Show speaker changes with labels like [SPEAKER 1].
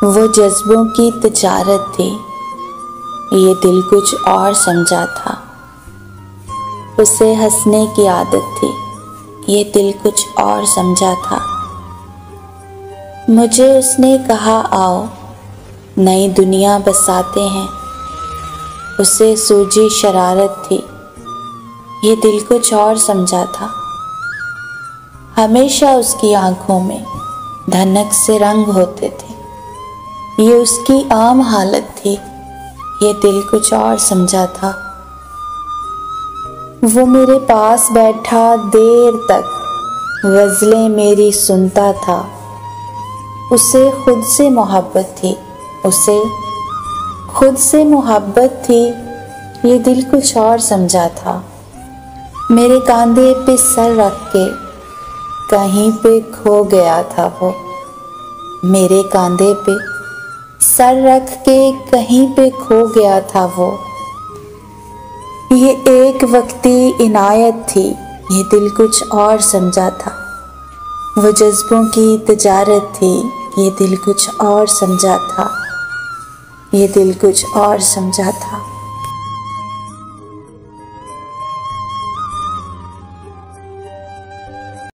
[SPEAKER 1] वो जज्बों की तिजारत थी, ये दिल कुछ और समझा था। उसे हंसने की आदत थी, ये दिल कुछ और समझा था। मुझे उसने कहा आओ नई दुनिया बसाते हैं, उसे सूझी शरारत थी, ये दिल कुछ और समझा था। हमेशा उसकी आंखों में धनक से रंग होते थे, ये उसकी आम हालत थी, ये दिल कुछ और समझा था। वो मेरे पास बैठा देर तक गज़लें मेरी सुनता था, उसे खुद से मोहब्बत थी, उसे खुद से मोहब्बत थी, ये दिल कुछ और समझा था। मेरे कंधे पे सर रख के कहीं पे खो गया था वो, मेरे कंधे पे सर रख के कहीं पे खो गया था वो। ये एक वक्ती इनायत थी, ये दिल कुछ और समझा था। वो जज्बों की तिजारत थी, ये दिल कुछ और समझा था, ये दिल कुछ और समझा था।